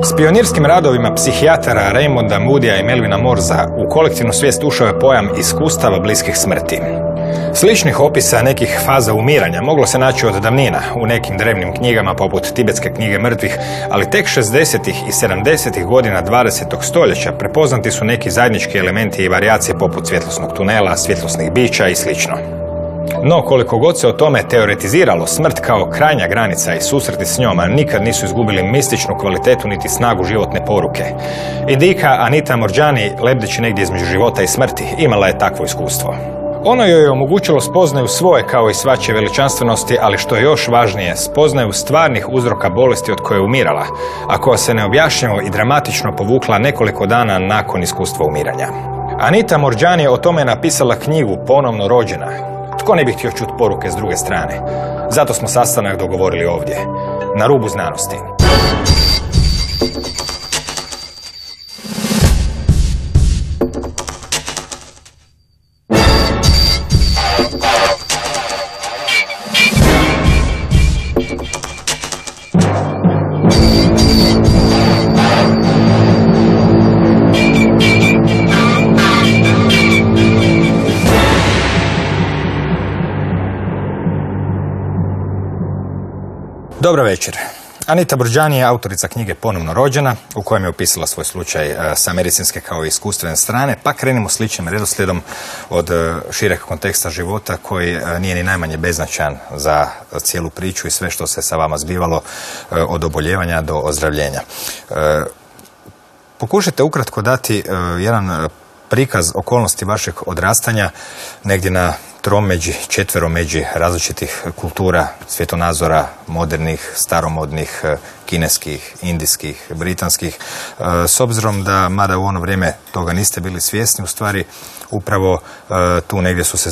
S pionirskim radovima psihijatara Raymonda Moodyja i Melvina Morza u kolektivnu svijest ušao je pojam iskustava bliskih smrti. Sličnih opisa nekih faza umiranja moglo se naći od davnina u nekim drevnim knjigama poput Tibetske knjige mrtvih, ali tek 60. i 70. godina 20. stoljeća prepoznati su neki zajednički elementi i varijacije poput svjetlosnog tunela, svjetlosnih bića i slično. No, koliko god se o tome teoretiziralo, smrt kao krajnja granica i susreti s njom nikad nisu izgubili mističnu kvalitetu niti snagu životne poruke. Indijka Anita Moorjani, lebdeći negdje između života i smrti, imala je takvo iskustvo. Ono joj je omogućilo spoznaju svoje kao i svačije veličanstvenosti, ali što je još važnije, spoznaju stvarnih uzroka bolesti od koje je umirala, a koja se neobjašnjivo i dramatično povukla nekoliko dana nakon iskustva umiranja. Anita Moorjani o tome je napisala knjigu Ponovno rođena. Tko ne bi htio čuti poruke s druge strane? Zato smo sastanak dogovorili ovdje, na rubu znanosti. Dobro večer. Anita Moorjani je autorica knjige Ponovno rođena, u kojem je opisala svoj slučaj sa medicinske kao i iskustvene strane, pa krenimo sličnim redoslijedom od šireg konteksta života koji nije ni najmanje beznačajan za cijelu priču i sve što se sa vama zbivalo od oboljevanja do ozdravljenja. Pokušajte ukratko dati jedan prikaz okolnosti vašeg odrastanja negdje na tromeđi, četveromeđi različitih kultura, svjetonazora, modernih, staromodnih, kineskih, indijskih, britanskih, s obzirom da, mada u ono vrijeme toga niste bili svjesni, u stvari upravo tu negdje su se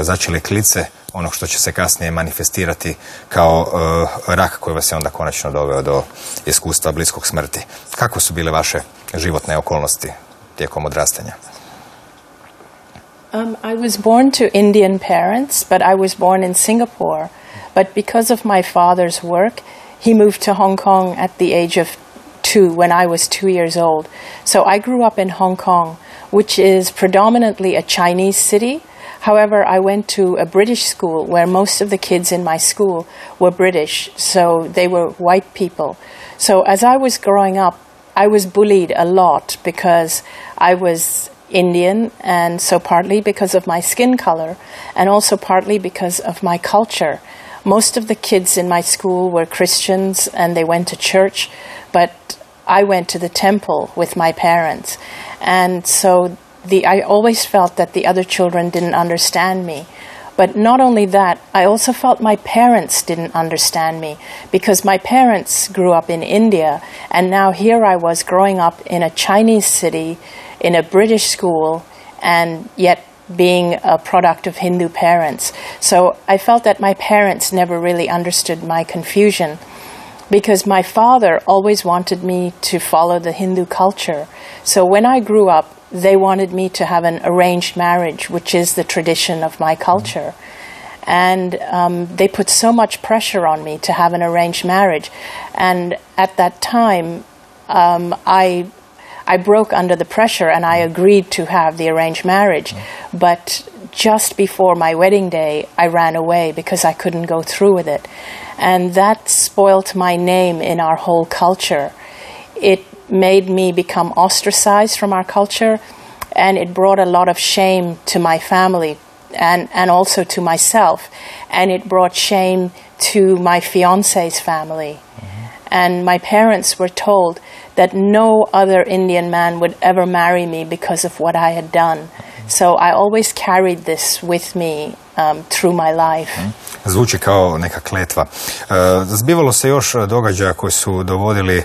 začele klice onog što će se kasnije manifestirati kao rak koji vas je onda konačno doveo do iskustva bliskog smrti. Kako su bile vaše životne okolnosti tijekom odrastanja? I was born to Indian parents, but I was born in Singapore. But because of my father's work, he moved to Hong Kong at the age of 2, when I was 2 years old. So I grew up in Hong Kong, which is predominantly a Chinese city. However, I went to a British school where most of the kids in my school were British, so they were white people. So as I was growing up, I was bullied a lot because I was Indian, and so partly because of my skin color and also partly because of my culture. Most of the kids in my school were Christians and they went to church, but I went to the temple with my parents. And so I always felt that the other children didn't understand me. But not only that, I also felt my parents didn't understand me because my parents grew up in India, and now here I was growing up in a Chinese city, in a British school, and yet being a product of Hindu parents. So I felt that my parents never really understood my confusion because my father always wanted me to follow the Hindu culture. So when I grew up, they wanted me to have an arranged marriage, which is the tradition of my culture. And they put so much pressure on me to have an arranged marriage. And at that time, I broke under the pressure and I agreed to have the arranged marriage. But just before my wedding day, I ran away because I couldn't go through with it. And that spoilt my name in our whole culture. It made me become ostracized from our culture, and it brought a lot of shame to my family and also to myself. And it brought shame to my fiance's family. And my parents were told that no other Indian man would ever marry me because of what I had done. So I always carried this with me through my life. Zvuči kao neka kletva. Zbivalo se još događaja koji su dovodili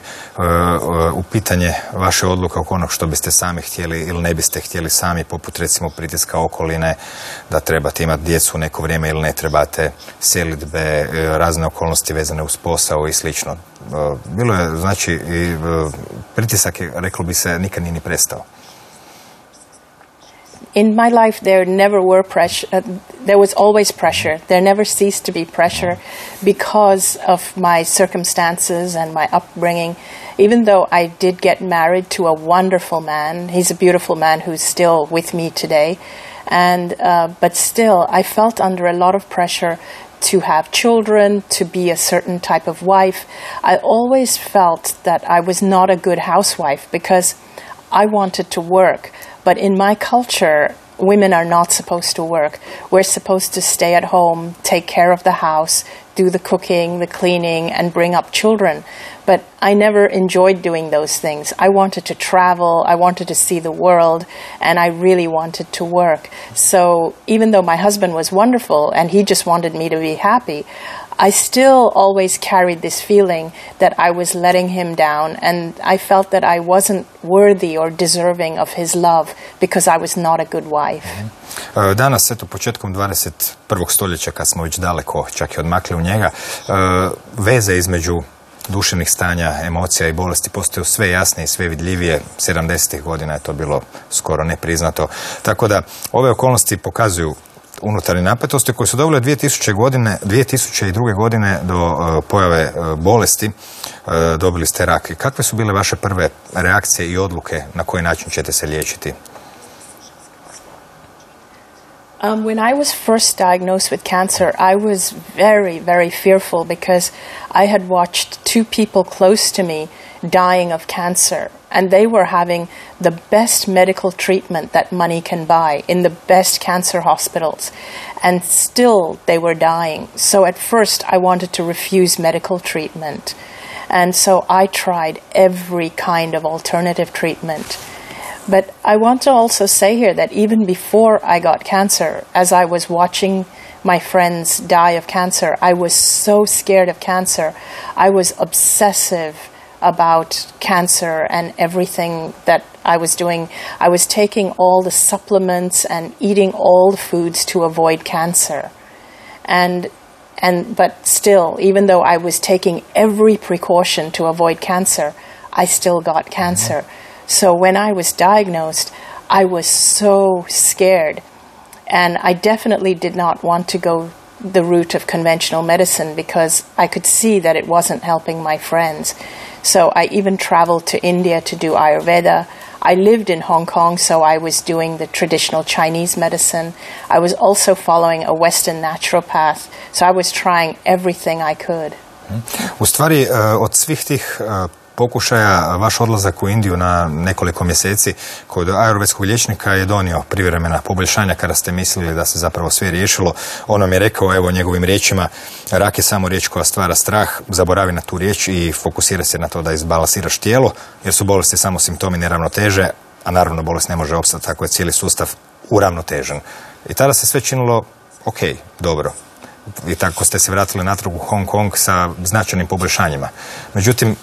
u pitanje vaše odluke oko onog što biste sami htjeli ili ne biste htjeli sami, poput recimo pritiska okoline da trebate imati djecu neko vrijeme ili ne trebate, selidbe, razne okolnosti vezane uz posao i slično. Bilo je, znači, pritisak je, reklo bi se, nikad nije ni prestao. in my life there never were pressure. There was always pressure. There never ceased to be pressure because of my circumstances and my upbringing. Even though I did get married to a wonderful man, he's a beautiful man who's still with me today, and but still I felt under a lot of pressure to have children, to be a certain type of wife. I always felt that I was not a good housewife because I wanted to work. But in my culture, women are not supposed to work. We're supposed to stay at home, take care of the house, do the cooking, the cleaning, and bring up children. But I never enjoyed doing those things. I wanted to travel, I wanted to see the world, and I really wanted to work. So even though my husband was wonderful and he just wanted me to be happy, I still always carried this feeling that I was letting him down, and I felt that I wasn't worthy or deserving of his love because I was not a good wife. Danas, eto, početkom 21. stoljeća, kad smo već daleko, čak i odmakli u njega, veze između duševnih stanja, emocija i bolesti postaju sve jasnije i sve vidljivije. 70. godina je to bilo skoro nepriznato. Tako da ove okolnosti pokazuju unutarnje napetosti koje su dovele 2002. godine do pojave bolesti. Dobili ste rak. Kakve su bile vaše prve reakcije i odluke na koji način ćete se liječiti? When I was first diagnosed with cancer, I was very, very fearful because I had watched two people close to me dying of cancer, and they were having the best medical treatment that money can buy in the best cancer hospitals, and still they were dying. So at first I wanted to refuse medical treatment, and so I tried every kind of alternative treatment. But I want to also say here that even before I got cancer, as I was watching my friends die of cancer, I was so scared of cancer. I was obsessive about cancer and everything that I was doing. I was taking all the supplements and eating all the foods to avoid cancer. But still, even though I was taking every precaution to avoid cancer, I still got cancer. So when I was diagnosed, I was so scared, and I definitely did not want to go the route of conventional medicine because I could see that it wasn't helping my friends. So I even traveled to India to do Ayurveda. I lived in Hong Kong, so I was doing the traditional Chinese medicine. I was also following a Western naturopath, so I was trying everything I could. U stvari, od svih tih pokušaja, vaš odlazak u Indiju na nekoliko mjeseci kod ajurvedskog liječnika je donio privremena poboljšanja kada ste mislili da se zapravo sve riješilo. On nam je rekao, evo njegovim riječima, rak je samo riječ koja stvara strah, zaboravi na tu riječ i fokusira se na to da izbalansiraš tijelo, jer su bolesti samo simptomi neravnoteže, a naravno bolest ne može opstati, tako je cijeli sustav uravnotežen. I tada se sve činilo, ok, dobro. I tako ste se vratili natrag u Hong Kong sa značajnim poboljšanjima. Međutim,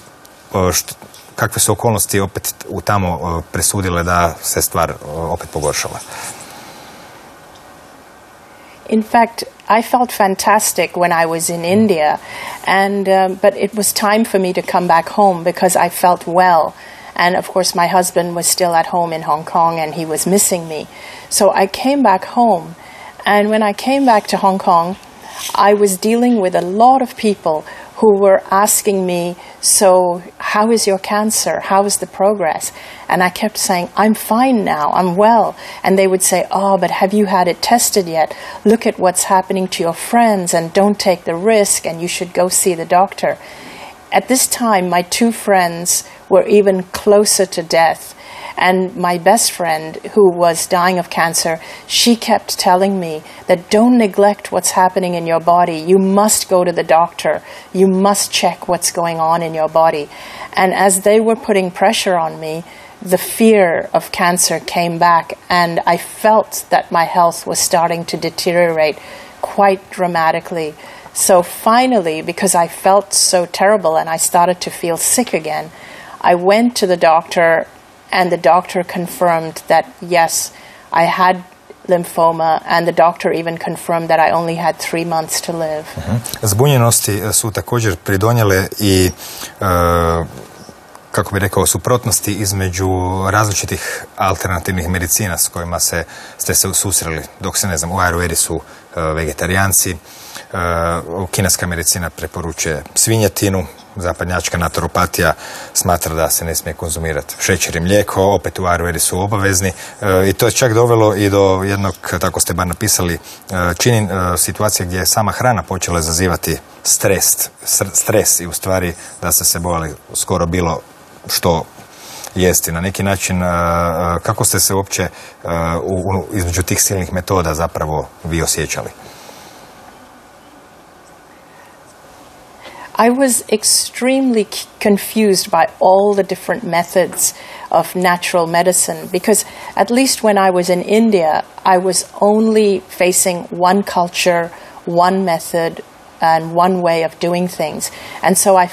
kakve su okolnosti opet u tamo presudile da se stvar opet pogoršala? In fact, I felt fantastic when I was in India, but it was time for me to come back home because I felt well. And of course my husband was still at home in Hong Kong and he was missing me. So I came back home, and when I came back to Hong Kong, I was dealing with a lot of people who were asking me, so how is your cancer? How is the progress? And I kept saying, I'm fine now, I'm well. And they would say, oh, but have you had it tested yet? Look at what's happening to your friends and don't take the risk and you should go see the doctor. At this time, my two friends were even closer to death. And my best friend, who was dying of cancer, she kept telling me that don't neglect what's happening in your body. You must go to the doctor. You must check what's going on in your body. And as they were putting pressure on me, the fear of cancer came back, and I felt that my health was starting to deteriorate quite dramatically. So finally, because I felt so terrible and I started to feel sick again, I went to the doctor, and the doctor confirmed that, yes, I had lymphoma, and the doctor even confirmed that I only had 3 months to live. Zbunjenosti su također pridonijele i kako bi rekao, suprotnosti između različitih alternativnih medicina s kojima ste se susreli, dok se, ne znam, u Ayurvedi su vegetarijanci, kineska medicina preporučuje svinjetinu, zapadnjačka naturopatija smatra da se ne smije konzumirati šećer i mlijeko, opet u Ayurvedi su obavezni i to je čak dovelo i do jednog, tako ste bar napisali, situacije gdje je sama hrana počela izazivati stres i u stvari da ste se bojali skoro bilo što jesti. Na neki način, kako ste se uopće između tih silnih metoda zapravo vi osjećali? I was extremely confused by all the different methods of natural medicine because at least when I was in India, I was only facing one culture, one method, and one way of doing things. And so I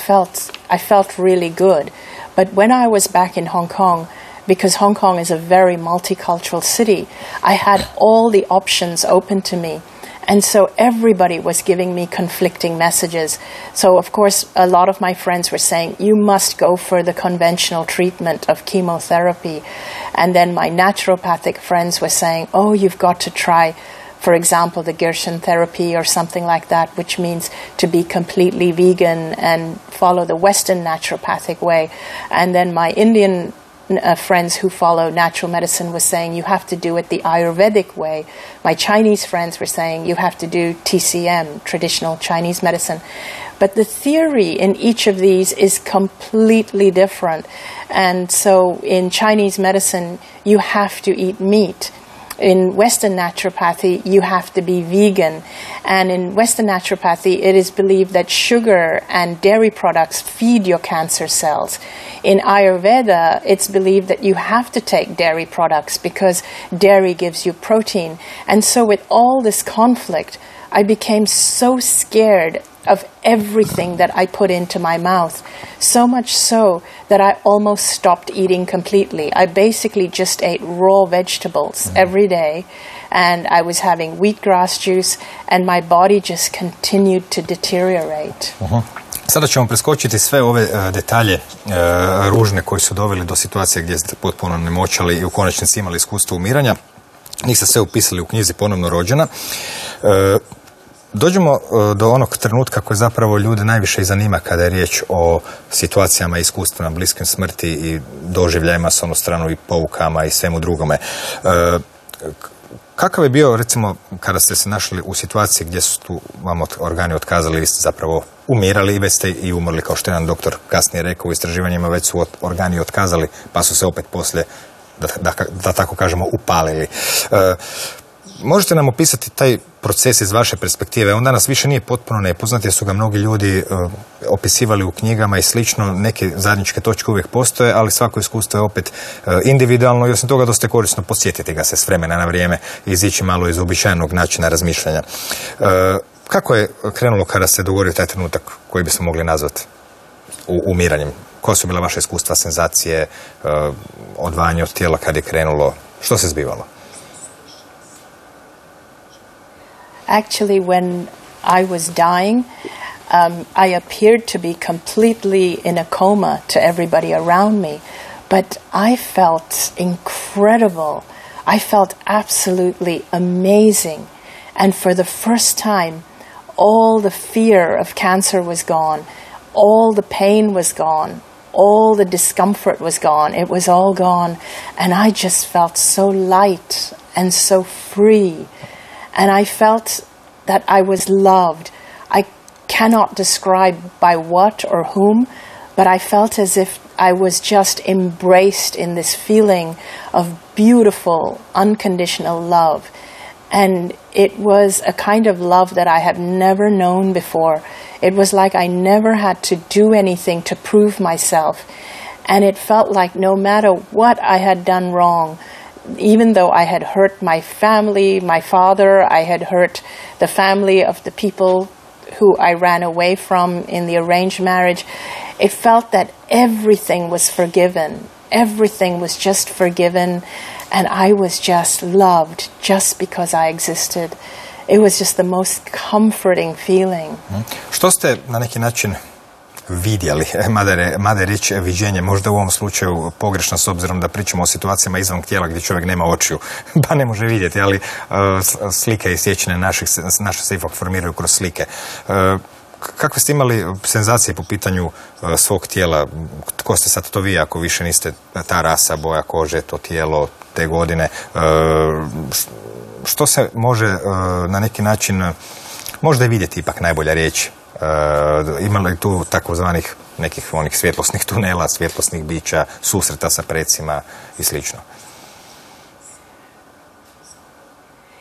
felt really good. But when I was back in Hong Kong, because Hong Kong is a very multicultural city, I had all the options open to me. And so everybody was giving me conflicting messages. So, of course, a lot of my friends were saying, you must go for the conventional treatment of chemotherapy. And then my naturopathic friends were saying, oh, you've got to try, for example, the Gerson therapy or something like that, which means to be completely vegan and follow the Western naturopathic way. And then my Indian friends who follow natural medicine were saying you have to do it the Ayurvedic way. My Chinese friends were saying you have to do TCM, traditional Chinese medicine. But the theory in each of these is completely different. And so in Chinese medicine, you have to eat meat. In Western naturopathy, you have to be vegan. And in Western naturopathy, it is believed that sugar and dairy products feed your cancer cells. In Ayurveda, it's believed that you have to take dairy products because dairy gives you protein. And so with all this conflict, I became so scared of everything that I put into my mouth, so much so that I almost stopped eating completely. I basically just ate raw vegetables every day, and I was having wheatgrass juice, and my body just continued to deteriorate. Sada ćemo preskočiti sve ove detalje ružne koji su doveli do situacije gdje ste potpuno nemoćali i u konačnici imali iskustvo umiranja. Njih ste sve upisali u knjizi Ponovno rođena. Dođemo do onog trenutka koji zapravo ljude najviše i zanima kada je riječ o situacijama i iskustvima bliskim smrti i doživljajima s onu stranu i poukama i svemu drugome. Kakav je bio, recimo, kada ste se našli u situaciji gdje su tu vam organi otkazali, vi ste zapravo umirali i već ste i umrli, kao što je jedan doktor kasnije rekao u istraživanjima, već su organi otkazali, pa su se opet poslije, da tako kažemo, upalili. Možete nam opisati taj proces iz vaše perspektive? On danas više nije potpuno nepoznat jer su ga mnogi ljudi opisivali u knjigama i slično. Neke zajedničke točke uvijek postoje, ali svako iskustvo je opet individualno i osim toga dosta je korisno posjetiti ga se s vremena na vrijeme i izići malo iz uobičajenog načina razmišljanja. Kako je krenulo kada se dogodio taj trenutak koji bismo mogli nazvati umiranjem? Koja su bila vaše iskustva, senzacije, odvajanje od tijela kad je krenulo? Što se zbivalo? Actually, when I was dying, I appeared to be completely in a coma to everybody around me, but I felt incredible. I felt absolutely amazing. And for the first time, all the fear of cancer was gone. All the pain was gone. All the discomfort was gone. It was all gone. And I just felt so light and so free. And I felt that I was loved. I cannot describe by what or whom, but I felt as if I was just embraced in this feeling of beautiful, unconditional love. And it was a kind of love that I have never known before. It was like I never had to do anything to prove myself. And it felt like no matter what I had done wrong, even though I had hurt my family, my father, I had hurt the family of the people who I ran away from in the arranged marriage, it felt that everything was forgiven. Everything was just forgiven, and I was just loved just because I existed. It was just the most comforting feeling. Što ste na neki način vidjeli, mada je riječ viđenje, možda u ovom slučaju pogrešno s obzirom da pričamo o situacijama izvan tijela gdje čovjek nema očiju, pa ne može vidjeti, ali slike i sjećanje naše se ipak formiraju kroz slike. Kakve ste imali senzacije po pitanju svog tijela? Tko ste sad to vi, ako više niste ta rasa, boja kože, to tijelo, te godine? Što se može na neki način, možda i vidjeti ipak najbolja riječ? Ima li tu takozvanih nekih onih svjetlosnih tunela, svjetlosnih bića, susreta sa precima i slično?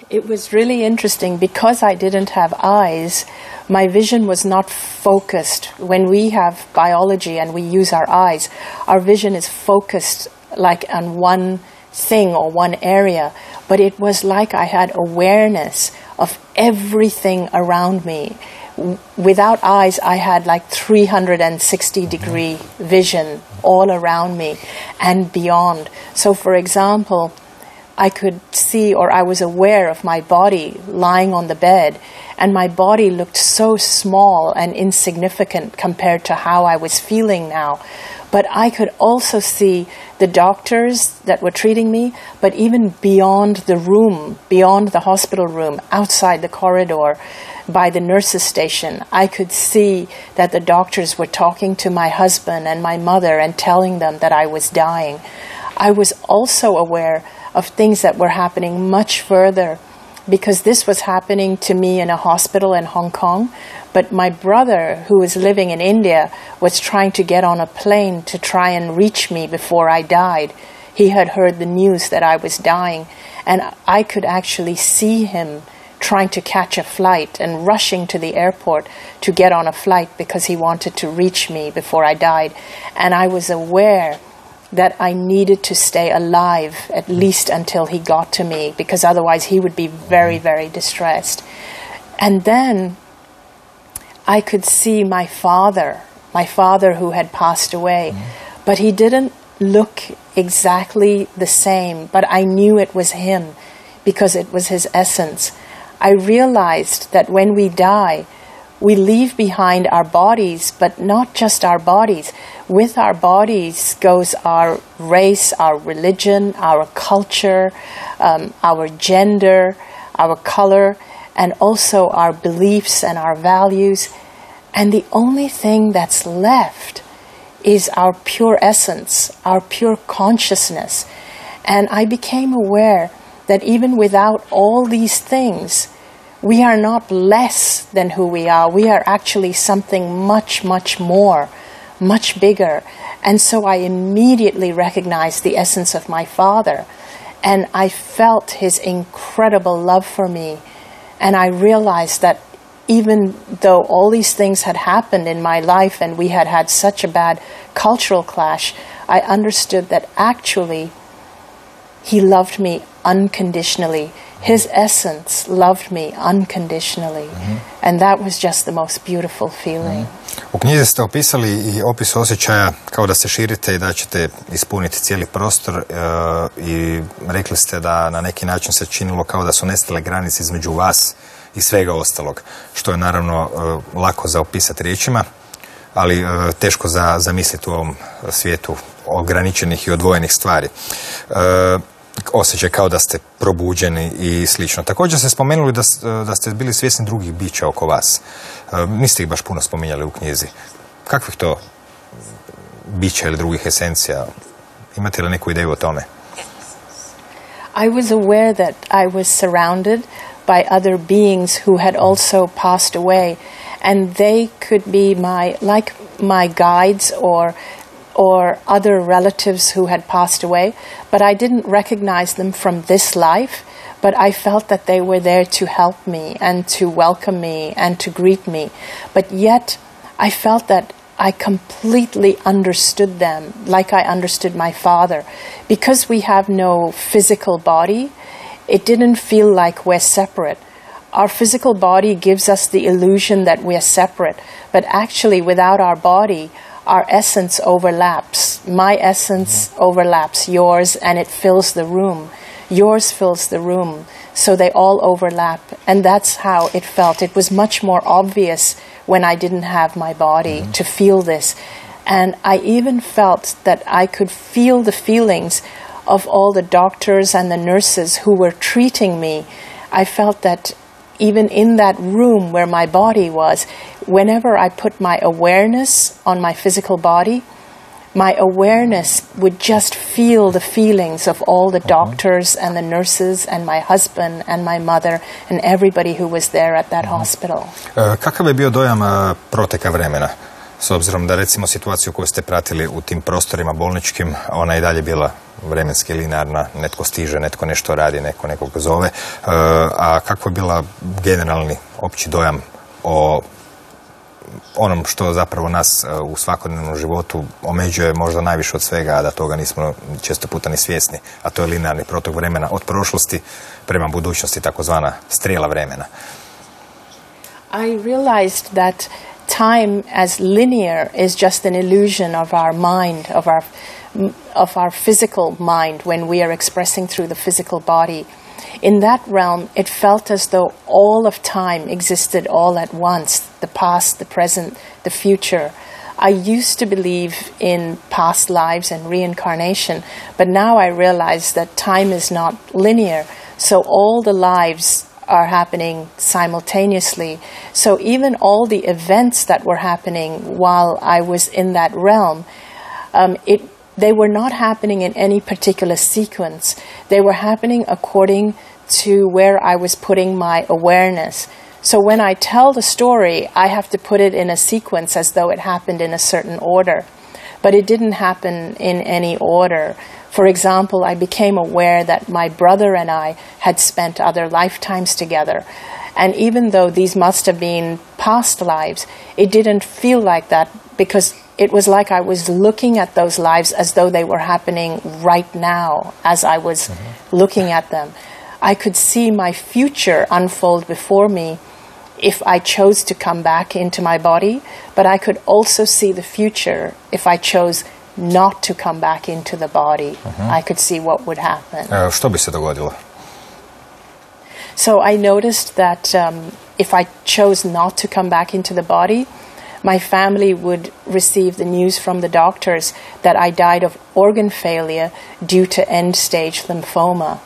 It was really interesting because I didn't have eyes. My vision was not focused. When we have biology and we use our eyes, our vision is focused like on one thing or one area. But it was like I had awareness of everything around me. Without eyes, I had like 360-degree vision all around me and beyond. So, for example, I could see, or I was aware of my body lying on the bed, and my body looked so small and insignificant compared to how I was feeling now. But I could also see the doctors that were treating me, but even beyond the room, beyond the hospital room, outside the corridor, by the nurses' station, I could see that the doctors were talking to my husband and my mother and telling them that I was dying. I was also aware of things that were happening much further, because this was happening to me in a hospital in Hong Kong, but my brother, who was living in India, was trying to get on a plane to try and reach me before I died. He had heard the news that I was dying, and I could actually see him trying to catch a flight and rushing to the airport to get on a flight because he wanted to reach me before I died. And I was aware that I needed to stay alive at least until he got to me, because otherwise he would be very, very distressed. And then I could see my father who had passed away, but he didn't look exactly the same, but I knew it was him because it was his essence. I realized that when we die, we leave behind our bodies, but not just our bodies. With our bodies goes our race, our religion, our culture, our gender, our color, and also our beliefs and our values. And the only thing that's left is our pure essence, our pure consciousness. And I became aware that even without all these things, we are not less than who we are. We are actually something much, much more, much bigger. And so I immediately recognized the essence of my father. And I felt his incredible love for me. And I realized that even though all these things had happened in my life and we had had such a bad cultural clash, I understood that actually he loved me unconditionally. His essence loved me unconditionally. And that was just the most beautiful feeling. U knjizi ste opisali i opis osjećaja kao da se širite i da ćete ispuniti cijeli prostor i rekli ste da na neki način se činilo kao da su nestale granice između vas i svega ostalog, što je naravno lako za opisati riječima, ali teško za zamisliti u ovom svijetu ograničenih i odvojenih stvari. Osjećaj kao da ste probuđeni i slično. Također ste spomenuli da ste bili svjesni drugih bića oko vas. Niste ih baš puno spominjali u knjizi. Kakvih to bića ili drugih esencija? Imate li neku ideju o tome? I was aware that I was surrounded by other beings who had also passed away, and they could be my guides or other relatives who had passed away, but I didn't recognize them from this life, but I felt that they were there to help me and to welcome me and to greet me. But yet I felt that I completely understood them like I understood my father. Because we have no physical body, it didn't feel like we're separate. Our physical body gives us the illusion that we're separate, but actually without our body, our essence overlaps. My essence overlaps yours, and it fills the room. yours fills the room, so they all overlap. And that's how it felt. It was much more obvious when I didn't have my body to feel this. And I even felt that I could feel the feelings of all the doctors and the nurses who were treating me. I felt that even in that room where my body was, whenever I put my awareness on my physical body, my awareness would just feel the feelings of all the doctors and the nurses and my husband and my mother and everybody who was there at that hospital. Kakav je bio dojam proteka vremena? S obzirom da recimo situaciju koju ste pratili u tim prostorima bolničkim, ona je i dalje bila vremenski linearna, netko stiže, netko nešto radi, neko nekog zove. A kako je bila generalni opći dojam o onom što zapravo nas u svakodnevnom životu omeđuje možda najviše od svega, a da toga nismo često puta ni svjesni, a to je linearni protok vremena od prošlosti prema budućnosti, takozvana strijela vremena? I realized that time as linear is just an illusion of our mind, of our physical mind when we are expressing through the physical body. In that realm, it felt as though all of time existed all at once, the past, the present, the future. I used to believe in past lives and reincarnation, but now I realize that time is not linear, so all the lives are happening simultaneously. So even all the events that were happening while I was in that realm, they were not happening in any particular sequence. They were happening according to where I was putting my awareness. So when I tell the story, I have to put it in a sequence as though it happened in a certain order. But it didn't happen in any order. For example, I became aware that my brother and I had spent other lifetimes together. And even though these must have been past lives, it didn't feel like that because it was like I was looking at those lives as though they were happening right now as I was looking at them. I could see my future unfold before me if I chose to come back into my body, but I could also see the future if I chose not to come back into the body. I could see what would happen. Što bi se dogodilo? So I noticed that if I chose not to come back into the body, my family would receive the news from the doctors that I died of organ failure due to end-stage lymphoma.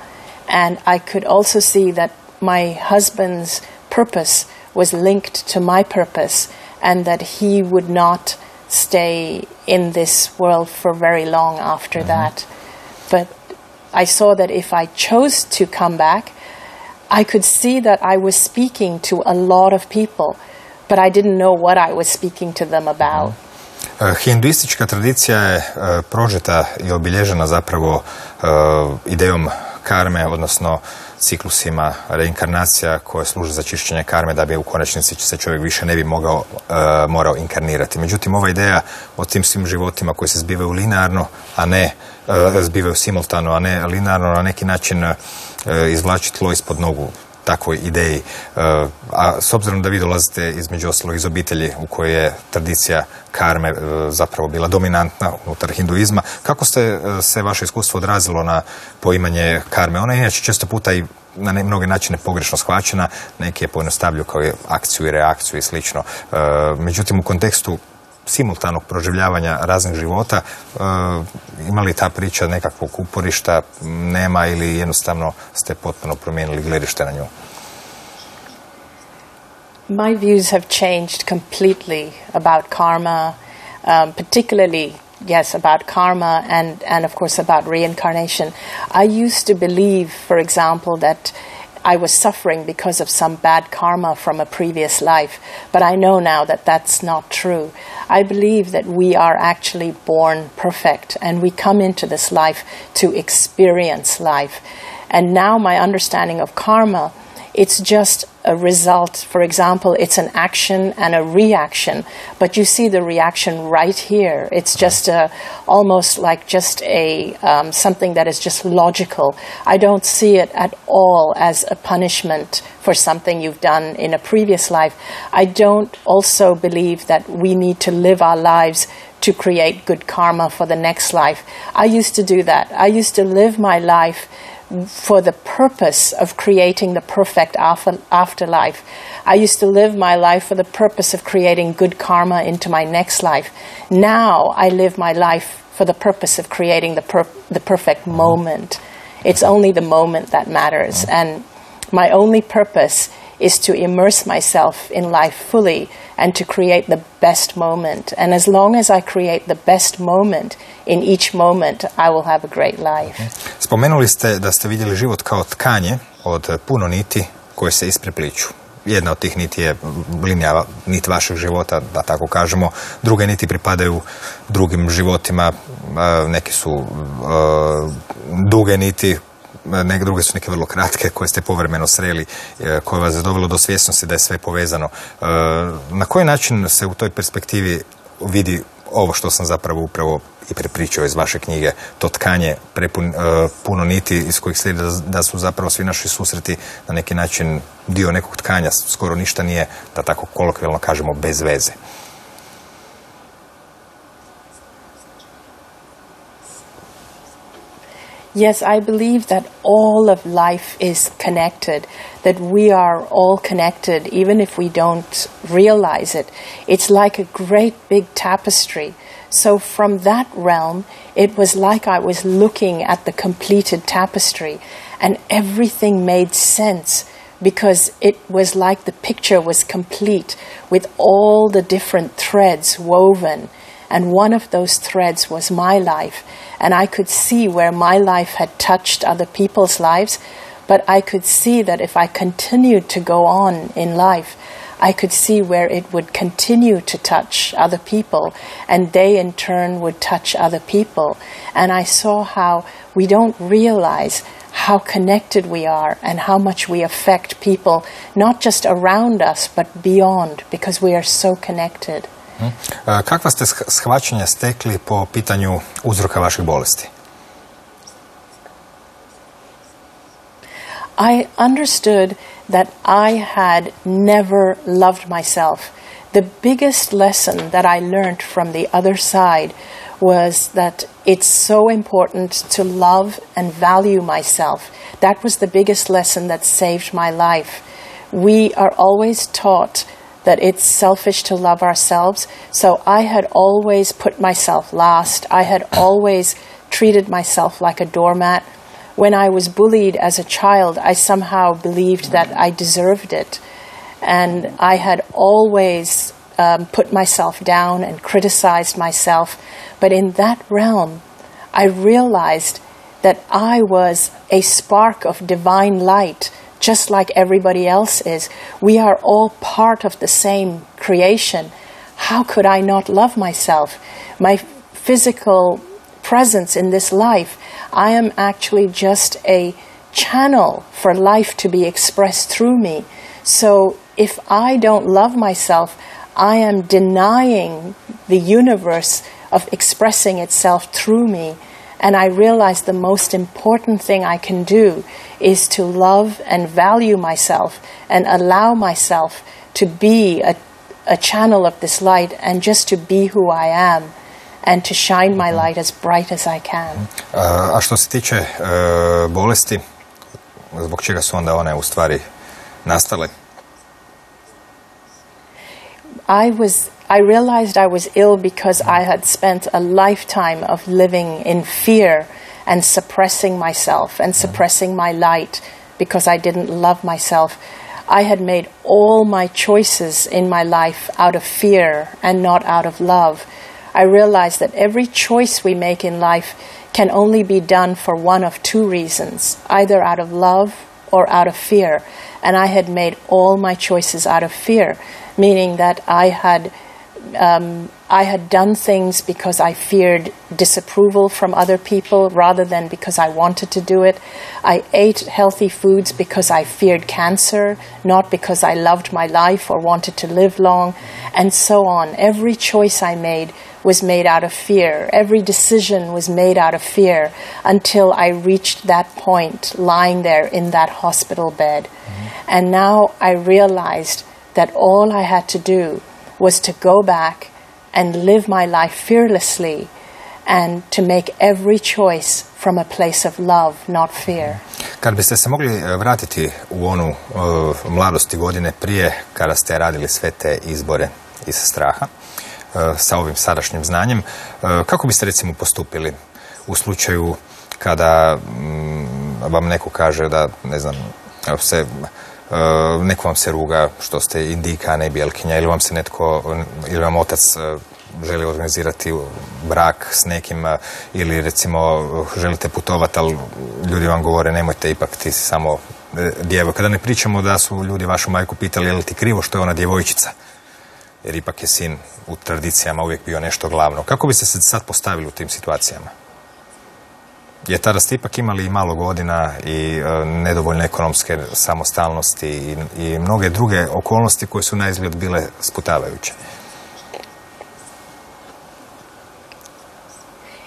And I could also see that my husband's purpose was linked to my purpose and that he would not stay in this world for very long after that. But I saw that if I chose to come back, I could see that I was speaking to a lot of people, but I didn't know what I was speaking to them about. Hinduistička tradicija je prožeta i obilježena zapravo idejom karme, odnosno ciklusima reinkarnacija koje služe za čišćenje karme da bi u konačnici se čovjek više ne bi morao inkarnirati. Međutim, ova ideja o tim svim životima koji se zbivaju linearno, a ne zbivaju simultano, a ne linearno, na neki način izvlači tlo ispod nogu takvoj ideji. A s obzirom da vi dolazite između ostalog iz obitelji u kojoj je tradicija karme zapravo bila dominantna unutar hinduizma, kako se vaše iskustvo odrazilo na poimanje karme? Ona je inače često puta i na mnoge načine pogrešno shvaćena, neki je pojednostavljuju kao akciju i reakciju i slično. Međutim, u kontekstu simultanog proživljavanja raznih života, ima li ta priča nekakvog uporišta, nema, ili jednostavno ste potpuno promijenili gledište na nju? My views have changed completely about karma, particularly, yes, about karma and of course about reincarnation. I used to believe, for example, that I was suffering because of some bad karma from a previous life, but I know now that that's not true. I believe that we are actually born perfect and we come into this life to experience life. And now my understanding of karma, it's just a result. For example, it's an action and a reaction, but you see the reaction right here. It's just almost like just something that is just logical. I don't see it at all as a punishment for something you've done in a previous life. I don't also believe that we need to live our lives to create good karma for the next life. I used to do that. I used to live my life for the purpose of creating the perfect afterlife. I used to live my life for the purpose of creating good karma into my next life. Now I live my life for the purpose of creating the perfect moment. It's only the moment that matters. And my only purpose is to immerse myself in life fully and to create the best moment. And as long as I create the best moment in each moment, I will have a great life. Spomenuli ste da ste vidjeli život kao tkanje od puno niti koje se isprepliču. Jedna od tih niti je linija, nit vašeg života, da tako kažemo. Druge niti pripadaju drugim životima. Neke su duge niti, druge su neke vrlo kratke koje ste povremeno sreli, koje vas je dovelo do svjesnosti da je sve povezano. Na koji način se u toj perspektivi vidi ovo što sam zapravo upravo i prepričao iz vaše knjige, to tkanje puno niti iz kojih slijedi da su zapravo svi naši susreti na neki način dio nekog tkanja, skoro ništa nije, da tako kolokvijalno kažemo, bez veze. Yes, I believe that all of life is connected, that we are all connected, even if we don't realize it. It's like a great big tapestry. So from that realm, it was like I was looking at the completed tapestry, and everything made sense because it was like the picture was complete with all the different threads woven. And one of those threads was my life. And I could see where my life had touched other people's lives, but I could see that if I continued to go on in life, I could see where it would continue to touch other people, and they in turn would touch other people. And I saw how we don't realize how connected we are and how much we affect people, not just around us, but beyond, because we are so connected. Kakva ste shvaćanja stekli po pitanju uzroka vaših bolesti? I understood that I had never loved myself. The biggest lesson that I learned from the other side was that it's so important to love and value myself. That was the biggest lesson that saved my life. We are always taught that it's selfish to love ourselves, so I had always put myself last. I had always treated myself like a doormat. When I was bullied as a child, I somehow believed that I deserved it. And I had always put myself down and criticized myself. But in that realm, I realized that I was a spark of divine light, just like everybody else is. We are all part of the same creation. How could I not love myself? My physical presence in this life, I am actually just a channel for life to be expressed through me. So if I don't love myself, I am denying the universe of expressing itself through me. And I realized the most important thing I can do is to love and value myself and allow myself to be a channel of this light and just to be who I am and to shine my light as bright as I can. A što se tiče bolesti, zbog čega su onda one u stvari nastale? I realized I was ill because I had spent a lifetime of living in fear and suppressing myself and suppressing my light because I didn't love myself. I had made all my choices in my life out of fear and not out of love. I realized that every choice we make in life can only be done for one of two reasons, either out of love or out of fear. And I had made all my choices out of fear, meaning that I had done things because I feared disapproval from other people rather than because I wanted to do it. I ate healthy foods because I feared cancer, not because I loved my life or wanted to live long, and so on. Every choice I made was made out of fear. Every decision was made out of fear until I reached that point, lying there in that hospital bed. And now I realized that all I had to do was to go back and live my life fearlessly and to make every choice from a place of love, not fear. Kad biste se mogli vratiti u onu mladost i godine prije, kada ste radili sve te izbore iz straha, sa ovim sadašnjim znanjem, kako biste recimo postupili u slučaju kada vam neko kaže da, ne znam, neko vam se ruga što ste indika, a ne bjelkinja, ili vam otac želi organizirati brak s nekim, ili recimo želite putovati, ali ljudi vam govore nemojte, ipak ti si samo djevojka. Kada ne pričamo da su ljudi vašu majku pitali je li ti krivo što je ona djevojčica, jer ipak je sin u tradicijama uvijek bio nešto glavno. Kako biste se sad postavili u tim situacijama? Jer tada ste ipak imali i malo godina i nedovoljne ekonomske samostalnosti i mnoge druge okolnosti koje su na izgled bile sputavajuće.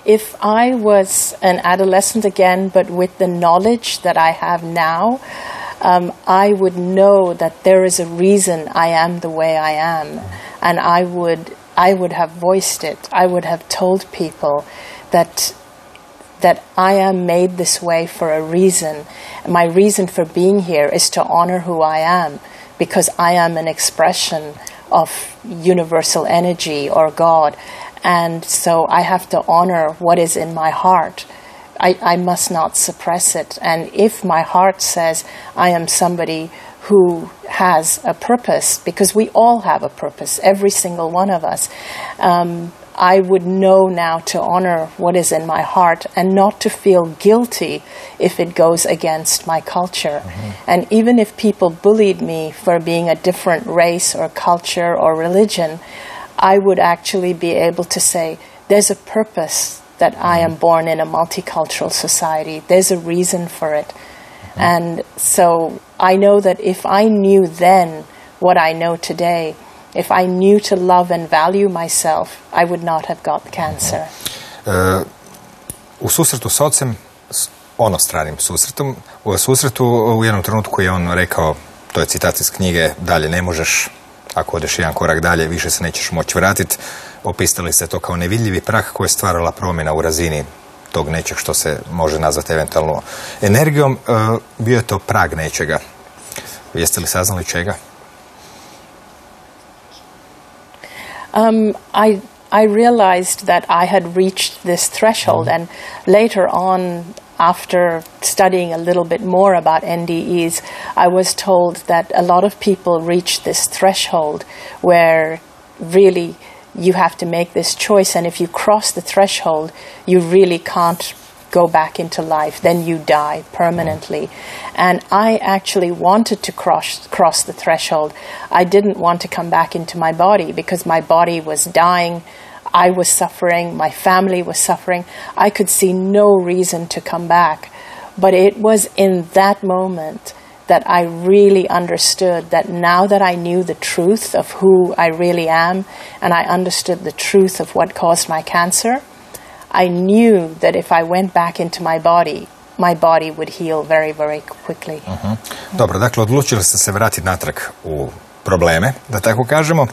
If I was an adolescent again, but with the knowledge that I have now, I would know that there is a reason I am the way I am, and I would have voiced it. I would have told people that I am made this way for a reason. My reason for being here is to honor who I am, because I am an expression of universal energy or God. And so I have to honor what is in my heart. I must not suppress it. And if my heart says I am somebody who has a purpose, because we all have a purpose, every single one of us, I would know now to honor what is in my heart and not to feel guilty if it goes against my culture. Mm-hmm. And even if people bullied me for being a different race or culture or religion, I would actually be able to say, there's a purpose that I am born in a multicultural society. There's a reason for it. Mm-hmm. And so I know that if I knew then what I know today, if I knew to love and value myself, I would not have got cancer. U susretu s ocem, onostranim susretom, u susretu u jednom trenutku je on rekao, to je citat iz knjige, dalje ne možeš, ako odeš jedan korak dalje, više se nećeš moći vratiti. Opisali ste to kao nevidljivi prah koji je stvarala promjena u razini tog nečeg što se može nazvati eventualno energijom. Bio je to prag nečega. Jeste li saznali čega? I realized that I had reached this threshold, and later on, after studying a little bit more about NDEs, I was told that a lot of people reach this threshold where really you have to make this choice, and if you cross the threshold, you really can't go back into life, then you die permanently. And I actually wanted to cross the threshold. I didn't want to come back into my body because my body was dying, I was suffering, my family was suffering. I could see no reason to come back. But it was in that moment that I really understood that now that I knew the truth of who I really am, and I understood the truth of what caused my cancer, I knew that if I went back into my body would heal very, very quickly. Uh-huh. Dobro, dakle, odlučili ste se vratiti natrag u probleme, da tako kažemo,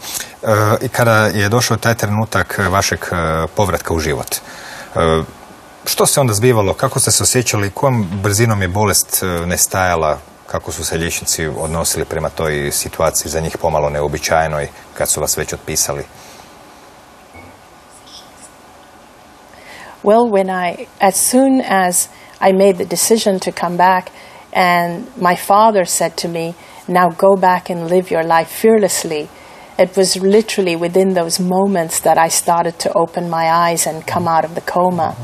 i kada je došao taj trenutak vašeg povratka u život. Što se onda zbivalo? Kako ste se osjećali? Kojom brzinom je bolest nestajala? Kako su se liječnici odnosili prema toj situaciji, za njih pomalo neobičajenoj, kad su vas već otpisali? Well, as soon as I made the decision to come back, and my father said to me, now go back and live your life fearlessly, it was literally within those moments that I started to open my eyes and come out of the coma.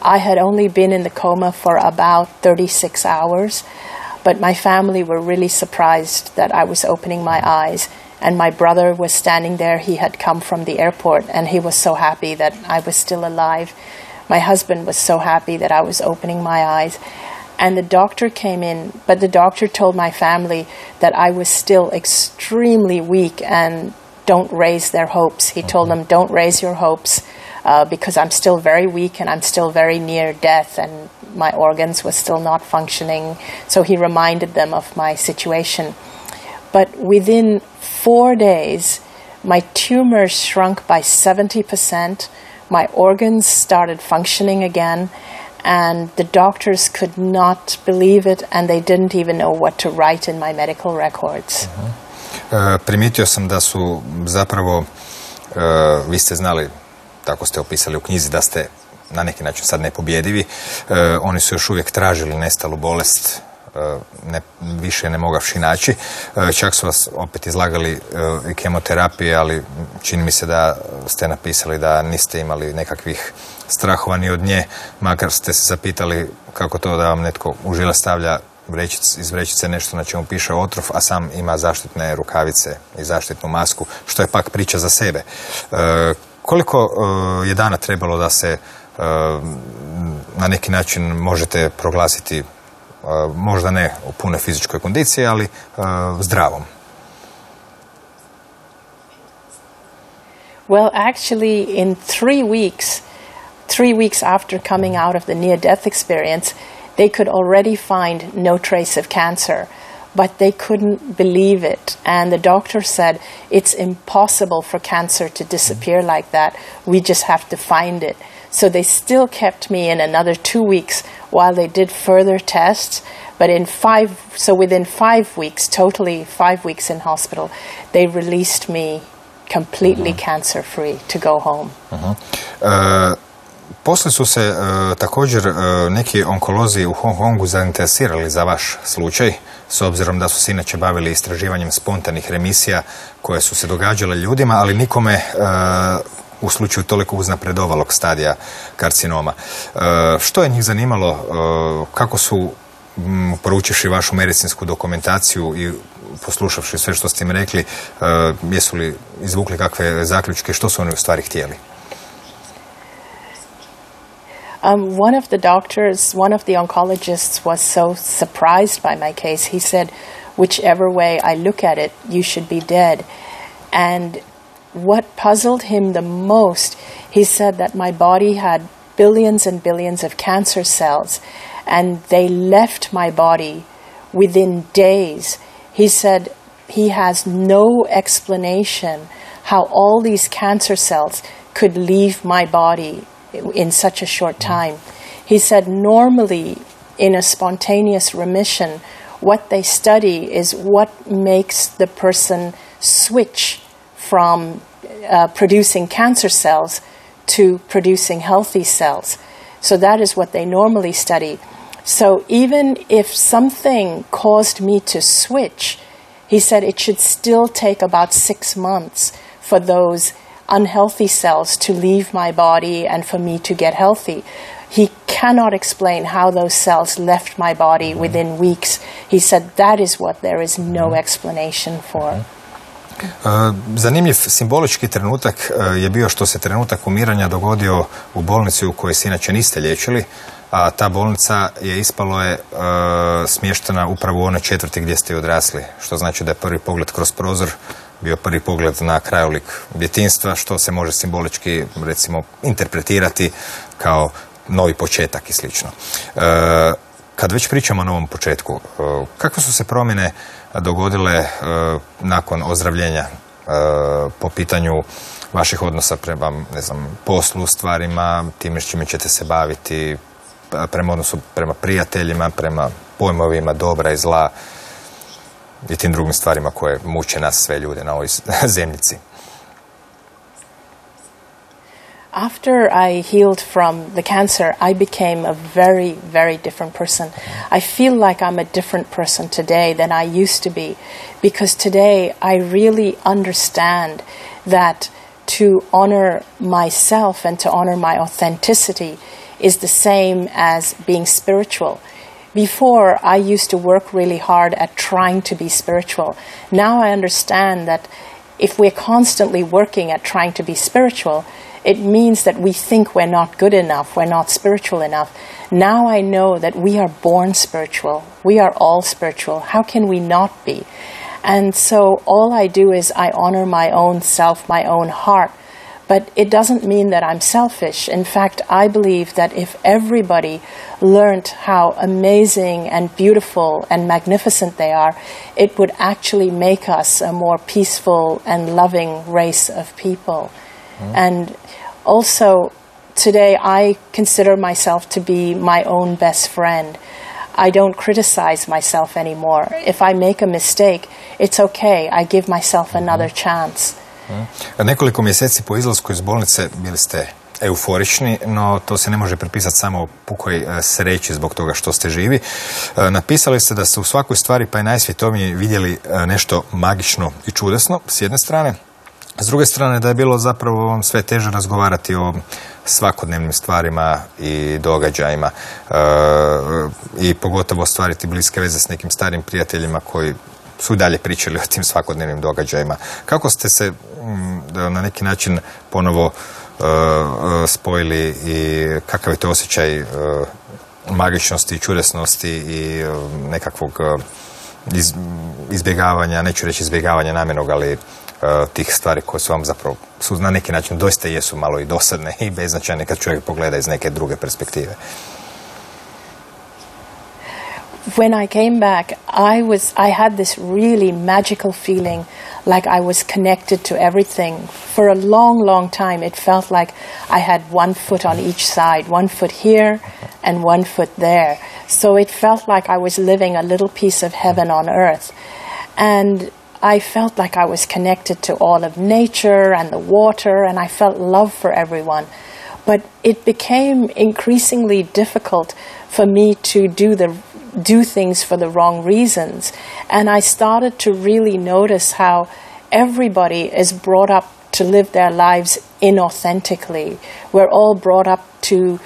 I had only been in the coma for about 36 hours, but my family were really surprised that I was opening my eyes. And my brother was standing there. He had come from the airport, and he was so happy that I was still alive. My husband was so happy that I was opening my eyes. And the doctor came in, but the doctor told my family that I was still extremely weak and don't raise their hopes. He told them, don't raise your hopes because I'm still very weak and I'm still very near death and my organs were still not functioning. So he reminded them of my situation. But within 4 days, my tumor shrunk by 70%. My organs started functioning again, And the doctors could not believe it, and they didn't even know what to write in my medical records. Primijetio sam da su zapravo, vi ste znali, tako ste opisali u knjizi, da ste na neki način sad nepobjedivi. Oni su još uvijek tražili nestalu bolest, više ne mogavši naći. Čak su vas opet izlagali i kemoterapije, ali čini mi se da ste napisali da niste imali nekakvih strahova ni od nje, makar ste se zapitali kako to da vam netko u žile stavlja iz vrećice nešto na čemu piše otrov, a sam ima zaštitne rukavice i zaštitnu masku, što je pak priča za sebe. Koliko je dana trebalo da se na neki način možete proglasiti, možda ne u punoj fizičkoj kondiciji, ali zdravom? Well, actually, in 3 weeks after coming out of the near-death experience, they could already find no trace of cancer, but they couldn't believe it. And the doctor said, it's impossible for cancer to disappear like that. We just have to find it. So they still kept me in another 2 weeks while they did further tests. But within 5 weeks, totally 5 weeks in hospital, they released me completely cancer-free to go home. Poslije su se također neki onkolozi u Hong Kongu zainteresirali za vaš slučaj, s obzirom da su se inače bavili istraživanjem spontanih remisija koje su se događale ljudima, ali nikome u slučaju toliko uznapredovalog stadija karcinoma. Što je njih zanimalo, kako su, proučivši vašu medicinsku dokumentaciju i poslušavši sve što ste im rekli, jesu li izvukli kakve zaključke, što su oni u stvari htjeli? One of the doctors, one of the oncologists was so surprised by my case. He said, whichever way I look at it, you should be dead. And what puzzled him the most, he said that my body had billions and billions of cancer cells, and they left my body within days. He said he has no explanation how all these cancer cells could leave my body in such a short time. He said normally in a spontaneous remission, what they study is what makes the person switch from producing cancer cells to producing healthy cells. So that is what they normally study. So even if something caused me to switch, he said it should still take about 6 months for those unhealthy cells to leave my body and for me to get healthy. He cannot explain how those cells left my body within weeks. He said that is what there is no explanation for. Zanimljiv simbolički trenutak je bio što se trenutak umiranja dogodio u bolnici u kojoj se inače niste liječili, a ta bolnica je ispalo je smještena upravo u onoj četvrti gdje ste odrasli, što znači da je prvi pogled kroz prozor bio prvi pogled na krajolik djetinjstva, što se može simbolički, recimo, interpretirati kao novi početak i slično. Kad već pričamo o novom početku, kakve su se promjene dogodile nakon ozdravljenja po pitanju vaših odnosa prema, ne znam, poslu, stvarima, time s čime ćete se baviti, prema odnosu prema prijateljima, prema pojmovima dobra i zla i tim drugim stvarima koje muče nas sve ljude na ovoj zemljici? After I healed from the cancer, I became a very, very different person. I feel like I'm a different person today than I used to be, because today I really understand that to honor myself and to honor my authenticity is the same as being spiritual. Before, I used to work really hard at trying to be spiritual. Now I understand that if we're constantly working at trying to be spiritual, it means that we think we're not good enough, we're not spiritual enough. Now I know that we are born spiritual. We are all spiritual. How can we not be? And so all I do is I honor my own self, my own heart. But it doesn't mean that I'm selfish. In fact, I believe that if everybody learned how amazing and beautiful and magnificent they are, it would actually make us a more peaceful and loving race of people. And also, today I consider myself to be my own best friend. I don't criticize myself anymore. If I make a mistake, it's okay. I give myself another chance. Nekoliko mjeseci po izlasku iz bolnice bili ste euforični, no to se ne može pripisati samo pukoj sreći zbog toga što ste živi. Napisali ste da ste u svakoj stvari, pa i najsvjetovnije, vidjeli nešto magično i čudesno, s jedne strane. S druge strane, da je bilo zapravo vam sve teže razgovarati o svakodnevnim stvarima i događajima i pogotovo ostvariti bliske veze s nekim starim prijateljima koji su dalje pričali o tim svakodnevnim događajima. Kako ste se na neki način ponovo spojili i kakav je to osjećaj magičnosti i čudesnosti i nekakvog izbjegavanja, neću reći izbjegavanja namjernog, ali tih stvari koje su vam zapravo su na neki način doista jesu malo i dosadne i beznačajne kad čovjek pogleda iz neke druge perspektive. When I came back, I had this really magical feeling like I was connected to everything. For a long, long time, it felt like I had one foot on each side, one foot here and one foot there. So it felt like I was living a little piece of heaven on earth. And I felt like I was connected to all of nature and the water, and I felt love for everyone. But it became increasingly difficult for me to do things for the wrong reasons. And I started to really notice how everybody is brought up to live their lives inauthentically. We're all brought up to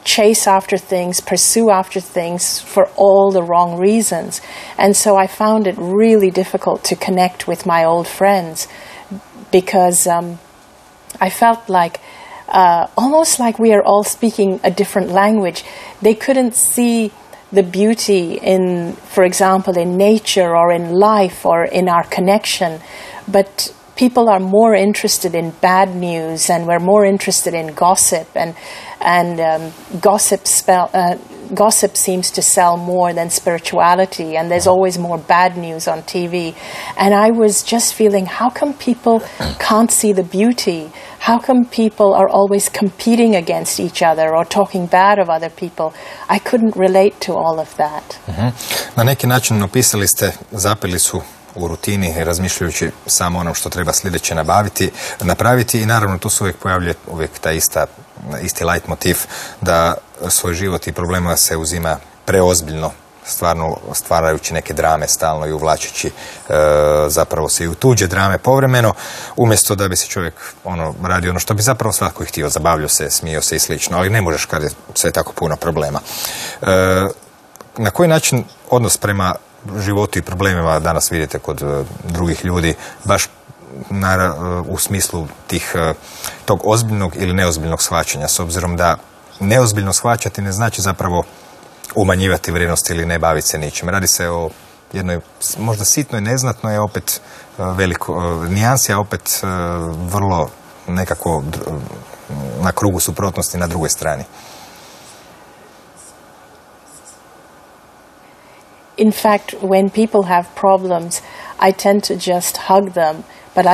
chase after things, pursue after things for all the wrong reasons. And so I found it really difficult to connect with my old friends because I felt like almost like we are all speaking a different language. They couldn't see the beauty in, for example, in nature or in life or in our connection, but people are more interested in bad news, and we're more interested in gossip, and gossip seems to sell more than spirituality, and there's always more bad news on TV. And I was just feeling, how come people can't see the beauty? How come people are always competing against each other or talking bad of other people? I couldn't relate to all of that. Na neki način napisali ste, zapeli su u rutini, razmišljajući samo onom što treba sljedeće napraviti i naravno tu se uvijek pojavljuje taj isti leitmotiv da svoj život i problema se uzima preozbiljno, stvarno stvarajući neke drame stalno i uvlačeći zapravo se i u tuđe drame povremeno, umjesto da bi se čovjek radi ono što bi zapravo svatko htio, zabavljao se, smio se i slično, ali ne možeš kad je sve tako puno problema. Na koji način odnos prema životu i problemima danas vidite kod drugih ljudi, baš u smislu tog ozbiljnog ili neozbiljnog shvaćanja, s obzirom da neozbiljno shvaćati ne znači zapravo umanjivati vrijednost ili ne baviti se ničim. Radi se o jednoj možda sitnoj, neznatnoj, a opet veliko nijansi, a opet vrlo nekako na krugu suprotnosti na drugoj strani. In fact, when people have problems, I tend to just hug them, but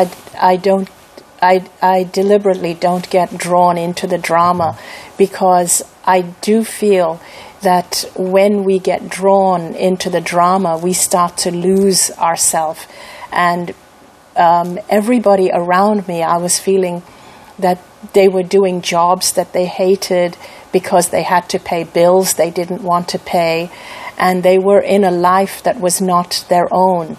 I deliberately don't get drawn into the drama, because I do feel that when we get drawn into the drama, we start to lose ourselves. And everybody around me, I was feeling that they were doing jobs that they hated because they had to pay bills they didn't want to pay, and they were in a life that was not their own.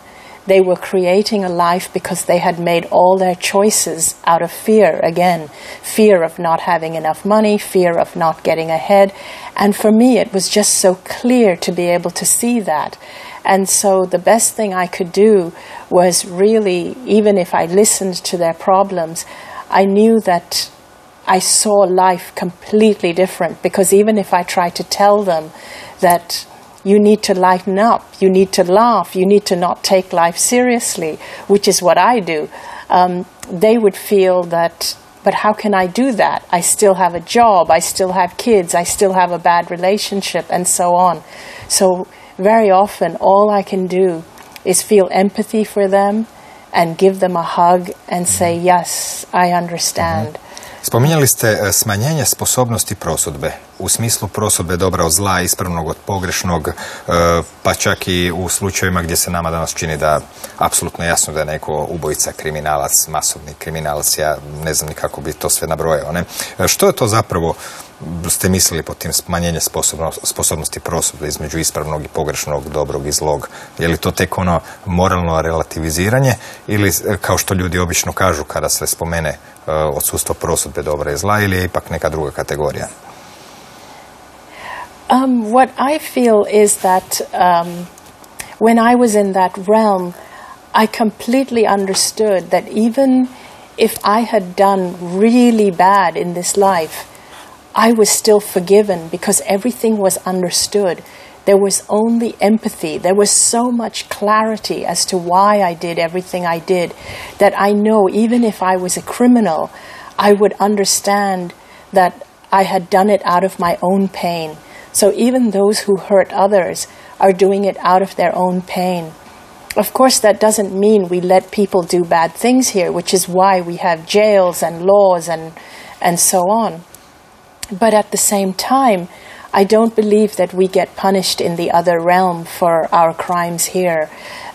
They were creating a life because they had made all their choices out of fear, again, fear of not having enough money, fear of not getting ahead. And for me, it was just so clear to be able to see that. And so the best thing I could do was really, even if I listened to their problems, I knew that I saw life completely different, because even if I tried to tell them that you need to lighten up, you need to laugh, you need to not take life seriously, which is what I do, they would feel that, but how can I do that? I still have a job, I still have kids, I still have a bad relationship, and so on. So very often all I can do is feel empathy for them and give them a hug and say, yes, I understand. Spominjali ste smanjenje sposobnosti prosudbe, u smislu prosudbe dobra od zla, ispravnog od pogrešnog, pa čak i u slučajevima gdje se nama danas čini da apsolutno jasno da je neko ubojica, kriminalac, masovni kriminalac, ja ne znam ni kako bi to sve nabrojao. Ne? Što je to zapravo ste mislili pod tim smanjenje sposobnosti prosudbe između ispravnog i pogrešnog, dobrog i zlog? Je li to tek ono moralno relativiziranje ili kao što ljudi obično kažu kada se spomene odsustvo prosudbe dobra i zla, ili je ipak neka druga kategorija? What I feel is that when I was in that realm, I completely understood that even if I had done really bad in this life, I was still forgiven because everything was understood. There was only empathy. There was so much clarity as to why I did everything I did that I know even if I was a criminal, I would understand that I had done it out of my own pain. So even those who hurt others are doing it out of their own pain. Of course, that doesn't mean we let people do bad things here, which is why we have jails and laws and so on. But at the same time, I don't believe that we get punished in the other realm for our crimes here,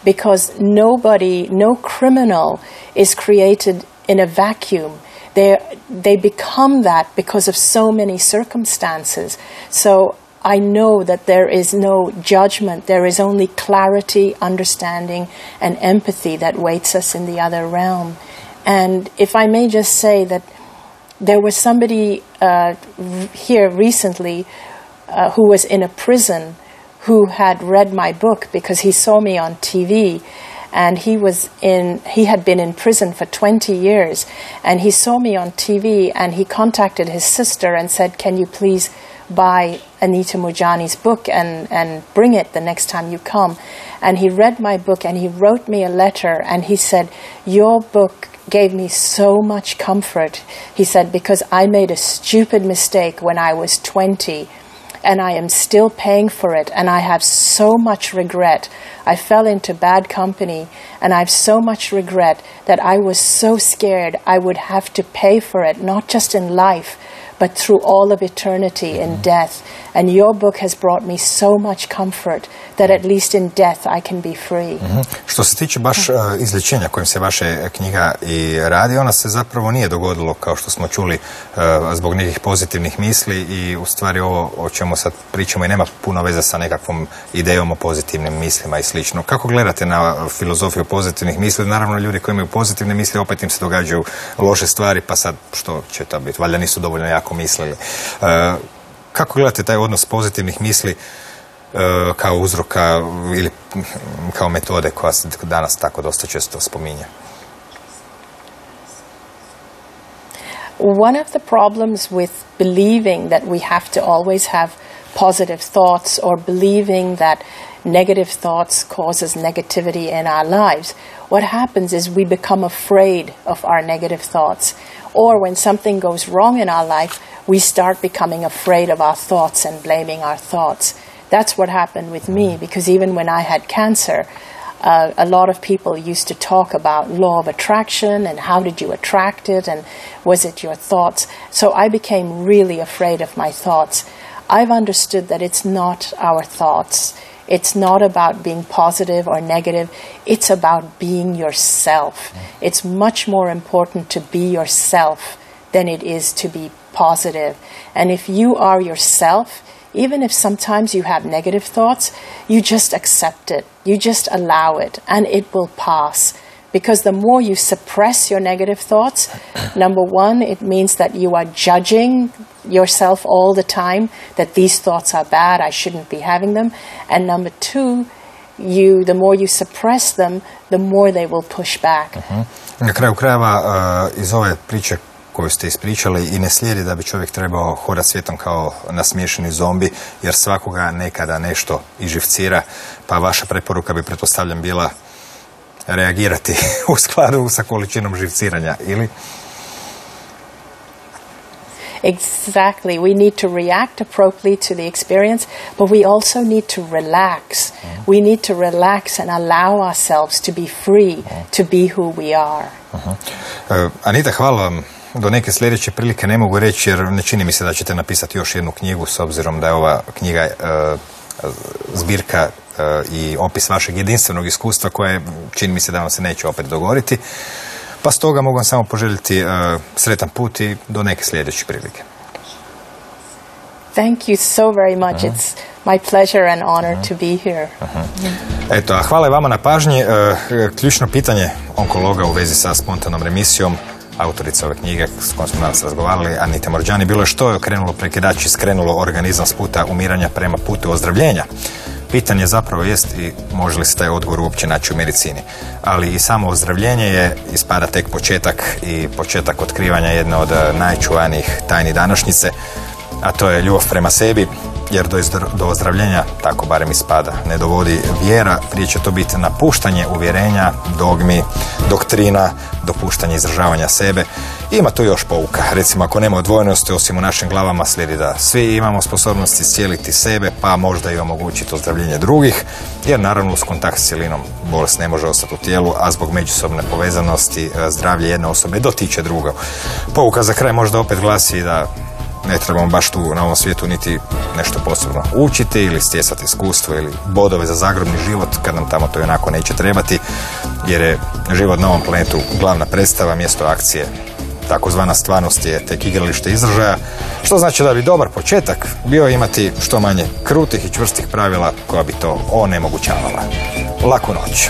because no criminal is created in a vacuum. They become that because of so many circumstances. So I know that there is no judgment. There is only clarity, understanding, and empathy that waits us in the other realm. And if I may just say that there was somebody here recently who was in a prison who had read my book because he saw me on TV, and he had been in prison for 20 years, and he saw me on TV and he contacted his sister and said, "Can you please buy Anita Moorjani's book and bring it the next time you come?" And he read my book and he wrote me a letter and he said, "Your book gave me so much comfort," he said, "because I made a stupid mistake when I was 20 and I am still paying for it, and I have so much regret. I fell into bad company and I have so much regret that I was so scared I would have to pay for it, not just in life but through all of eternity in death. And your book has brought me so much comfort that at least in death I can be free." Što se tiče baš izlječenja kojim se vaša knjiga i radi, ona se zapravo nije dogodilo, kao što smo čuli, zbog nekih pozitivnih misli, i u stvari ovo o čemu sad pričamo i nema puno veze sa nekakvom idejom o pozitivnim mislima i slično. Kako gledate na filozofiju pozitivnih misli? Naravno, ljudi koji imaju pozitivne misli, opet im se događaju loše stvari, pa sad što će to biti? Valjda nisu dovoljno jako mislili. Kako gledate taj odnos pozitivnih misli kao uzroka ili kao metode koja se danas tako dosta često spominje? One of the problems with believing that we have to always have positive thoughts or believing that negative thoughts causes negativity in our lives, what happens is we become afraid of our negative thoughts. Or when something goes wrong in our life, we start becoming afraid of our thoughts and blaming our thoughts. That's what happened with me, because even when I had cancer, a lot of people used to talk about law of attraction and how did you attract it and was it your thoughts. So I became really afraid of my thoughts. I've understood that it's not our thoughts. It's not about being positive or negative. It's about being yourself. It's much more important to be yourself than it is to be positive. And if you are yourself, even if sometimes you have negative thoughts, you just accept it. You just allow it, and it will pass. Because the more you suppress your negative thoughts, number one, it means that you are judging yourself all the time, that these thoughts are bad, I shouldn't be having them. And number two, the more you suppress them, the more they will push back. Na kraju krajeva, iz ove priče koju ste ispričali i ne slijedi da bi čovjek trebao hodati svijetom kao nasmiješeni zombi, jer svakoga nekada nešto iživcira, pa vaša preporuka bi, pretpostavljam, bila reagirati u skladu sa količinom živciranja, ili? Exactly. We need to react appropriately to the experience, but we also need to relax. We need to relax and allow ourselves to be free, to be who we are. Anita, hvala vam do neke sljedeće prilike ne mogu reći, jer ne čini mi se da ćete napisati još jednu knjigu, s obzirom da je ova knjiga zbirka i opis vašeg jedinstvenog iskustva koje čini mi se da vam se neće opet dogoditi. Pa stoga mogu vam samo poželjeti sretan put i do neke sljedeće prilike. Thank you so very much. It's my pleasure and honor to be here. Eto, a hvala i vama na pažnji. Ključno pitanje onkologa u vezi sa spontanom remisijom, autorica ove knjige s kojom smo danas razgovarali, Anita Moorjani, bilo je što je okrenulo prekidač i skrenulo organizam s puta umiranja prema putu ozdravljenja. Pitanje zapravo jest i može li se taj odgovor uopće naći u medicini. Ali i samo ozdravljenje je ispada tek početak i početak otkrivanja jedne od najčuvanijih tajni današnjice, a to je ljubav prema sebi, jer do ozdravljenja, tako barem ispada, ne dovodi vjera, prije će to biti napuštanje uvjerenja, dogmi, doktrina, dopuštanje izražavanja sebe. Ima tu još pouka. Recimo, ako nema odvojenosti, osim u našim glavama slijedi da svi imamo sposobnosti iscijeliti sebe, pa možda i omogućiti ozdravljenje drugih, jer naravno uz kontakt s cjelinom bolest ne može ostati u tijelu, a zbog međusobne povezanosti zdravlje jedne osobe dotiče druga. Pouka za kraj možda opet glasi da ne trebamo baš tu na ovom svijetu niti nešto posebno učiti ili stjecati iskustvo ili bodove za zagrobni život kad nam tamo to onako neće trebati, jer je život na ovom planetu glavna predstava, mjesto akcije. Takozvana stvarnost je tek igralište izražaja, što znači da bi dobar početak bio imati što manje krutih i čvrstih pravila koja bi to onemogućavala. Laku noć.